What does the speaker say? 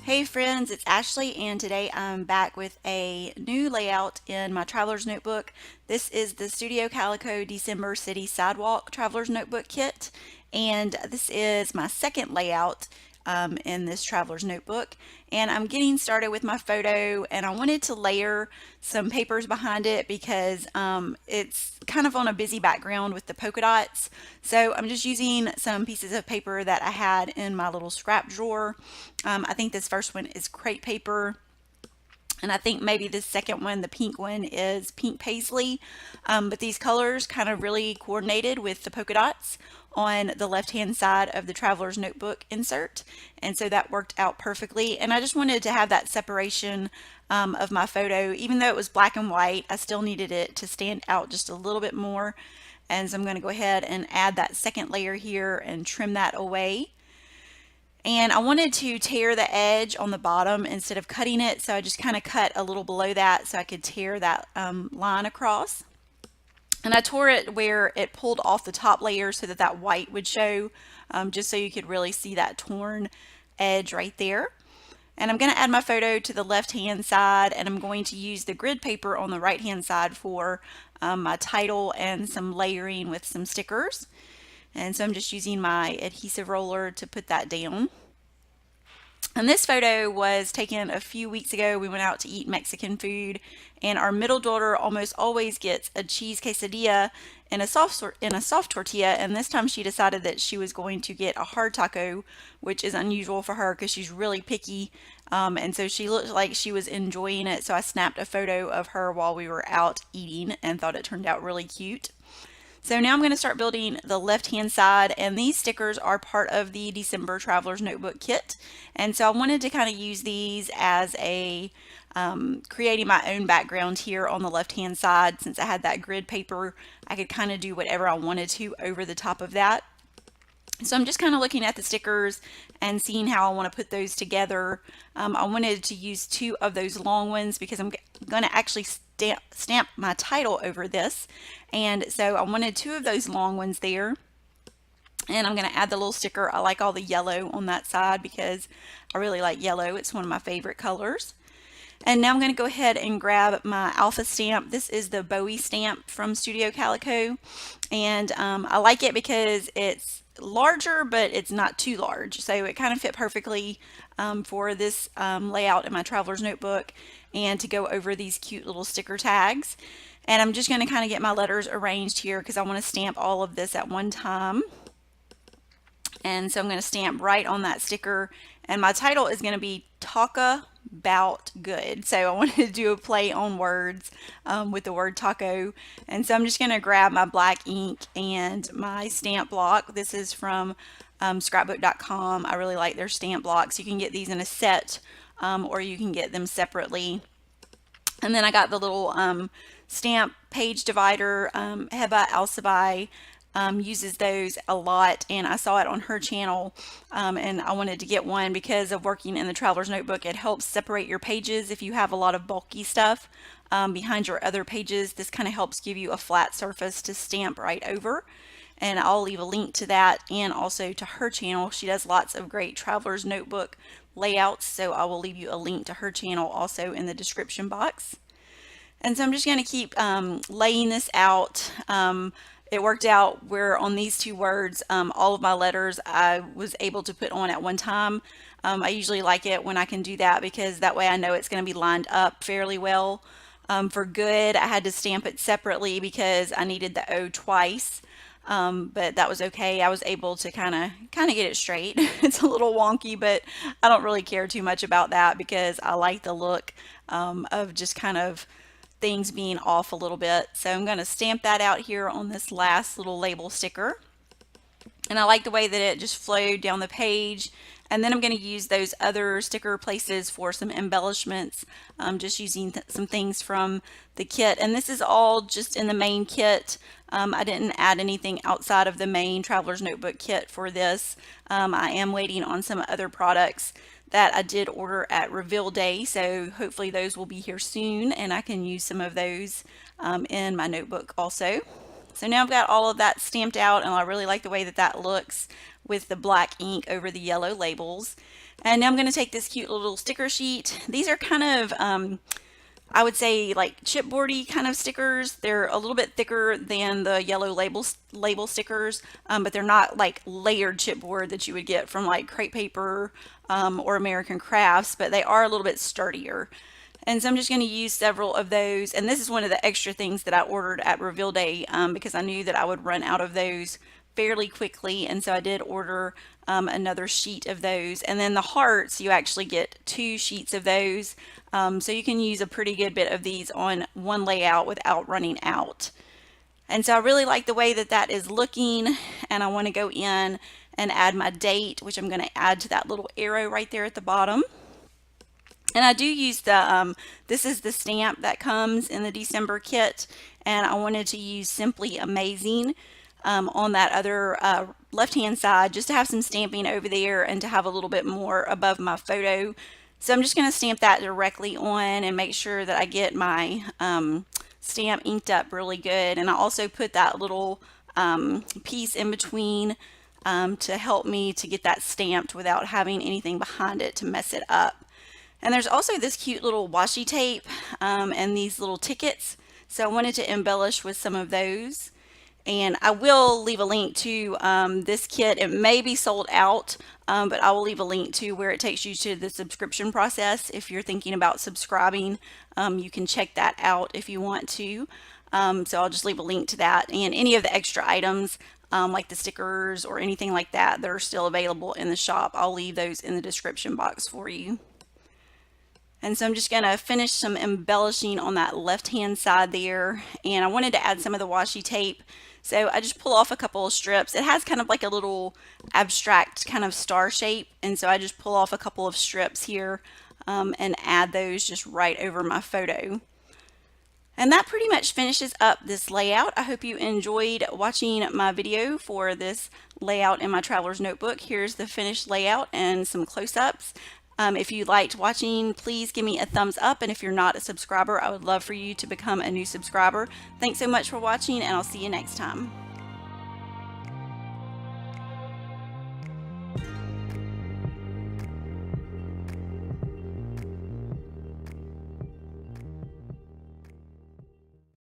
Hey friends, it's Ashley and today I'm back with a new layout in my Traveler's Notebook. This is the Studio Calico December City Sidewalk Traveler's Notebook kit, and this is my second layout in this Traveler's Notebook. And I'm getting started with my photo, and I wanted to layer some papers behind it because it's kind of on a busy background with the polka dots. So I'm just using some pieces of paper that I had in my little scrap drawer. I think this first one is crepe paper. And I think maybe this second one, the pink one, is pink paisley. But these colors kind of really coordinated with the polka dots on the left-hand side of the Traveler's Notebook insert. And so that worked out perfectly. And I just wanted to have that separation of my photo. Even though it was black and white, I still needed it to stand out just a little bit more. And so I'm going to go ahead and add that second layer here and trim that away. And I wanted to tear the edge on the bottom instead of cutting it, so I just kind of cut a little below that so I could tear that line across. And I tore it where it pulled off the top layer so that that white would show, just so you could really see that torn edge right there. And I'm going to add my photo to the left hand side, and I'm going to use the grid paper on the right hand side for my title and some layering with some stickers. And so I'm just using my adhesive roller to put that down. And this photo was taken a few weeks ago. We went out to eat Mexican food, and our middle daughter almost always gets a cheese quesadilla in a soft tortilla, and this time she decided that she was going to get a hard taco, which is unusual for her because she's really picky. And so she looked like she was enjoying it, so I snapped a photo of her while we were out eating and thought it turned out really cute. So now I'm going to start building the left hand side, and these stickers are part of the December Traveler's Notebook kit. And so I wanted to kind of use these as a creating my own background here on the left hand side. Since I had that grid paper, I could kind of do whatever I wanted to over the top of that. So I'm just kind of looking at the stickers and seeing how I want to put those together. I wanted to use two of those long ones because I'm going to actually stamp my title over this. And so I wanted two of those long ones there. And I'm going to add the little sticker. I like all the yellow on that side because I really like yellow. It's one of my favorite colors. And now I'm going to go ahead and grab my alpha stamp. This is the Bowie stamp from Studio Calico. And I like it because it's larger, but it's not too large. So it kind of fit perfectly for this layout in my Traveler's Notebook and to go over these cute little sticker tags. And I'm just going to kind of get my letters arranged here because I want to stamp all of this at one time. And so I'm going to stamp right on that sticker, and my title is going to be Talka Bout Good. So I wanted to do a play on words with the word taco. And so I'm just going to grab my black ink and my stamp block. This is from scrapbook.com. I really like their stamp blocks. You can get these in a set or you can get them separately. And then I got the little stamp page divider. Heba Alsabai uses those a lot, and I saw it on her channel, and I wanted to get one because of working in the Traveler's Notebook. It helps separate your pages if you have a lot of bulky stuff behind your other pages. This kind of helps give you a flat surface to stamp right over. And I'll leave a link to that and also to her channel. She does lots of great Traveler's Notebook layouts, so I will leave you a link to her channel also in the description box. And so I'm just going to keep laying this out. It worked out where on these two words, all of my letters I was able to put on at one time. I usually like it when I can do that because that way I know it's going to be lined up fairly well. For good, I had to stamp it separately because I needed the O twice. But that was okay. I was able to kind of get it straight. It's a little wonky, but I don't really care too much about that because I like the look of just kind of things being off a little bit. So I'm going to stamp that out here on this last little label sticker. And I like the way that it just flowed down the page. And then I'm going to use those other sticker places for some embellishments, just using some things from the kit. And this is all just in the main kit. I didn't add anything outside of the main Traveler's Notebook kit for this. I am waiting on some other products that I did order at reveal day, so hopefully those will be here soon and I can use some of those in my notebook also. So now I've got all of that stamped out, and I really like the way that that looks with the black ink over the yellow labels. And now I'm going to take this cute little sticker sheet. These are kind of, I would say, like chipboardy kind of stickers. They're a little bit thicker than the yellow label stickers, but they're not like layered chipboard that you would get from like crepe paper or American Crafts, but they are a little bit sturdier. And so I'm just going to use several of those. And this is one of the extra things that I ordered at reveal day because I knew that I would run out of those fairly quickly. And so I did order another sheet of those. And then the hearts, you actually get 2 sheets of those. So you can use a pretty good bit of these on one layout without running out. And so I really like the way that that is looking. And I want to go in and add my date, which I'm going to add to that little arrow right there at the bottom. And I do use the, this is the stamp that comes in the December kit, and I wanted to use Simply Amazing on that other left-hand side, just to have some stamping over there and to have a little bit more above my photo. So I'm just going to stamp that directly on and make sure that I get my stamp inked up really good. And I also put that little piece in between to help me to get that stamped without having anything behind it to mess it up. And there's also this cute little washi tape and these little tickets. So I wanted to embellish with some of those. And I will leave a link to this kit. It may be sold out, but I will leave a link to where it takes you to the subscription process. If you're thinking about subscribing, you can check that out if you want to. So I'll just leave a link to that. And any of the extra items, like the stickers or anything like that, that are still available in the shop, I'll leave those in the description box for you. And so I'm just going to finish some embellishing on that left-hand side there. And I wanted to add some of the washi tape. So I just pull off a couple of strips. It has kind of like a little abstract kind of star shape. And so I just pull off a couple of strips here and add those just right over my photo. And that pretty much finishes up this layout. I hope you enjoyed watching my video for this layout in my traveler's notebook. Here's the finished layout and some close-ups. If you liked watching, please give me a thumbs up, and if you're not a subscriber, I would love for you to become a new subscriber. Thanks so much for watching, and I'll see you next time.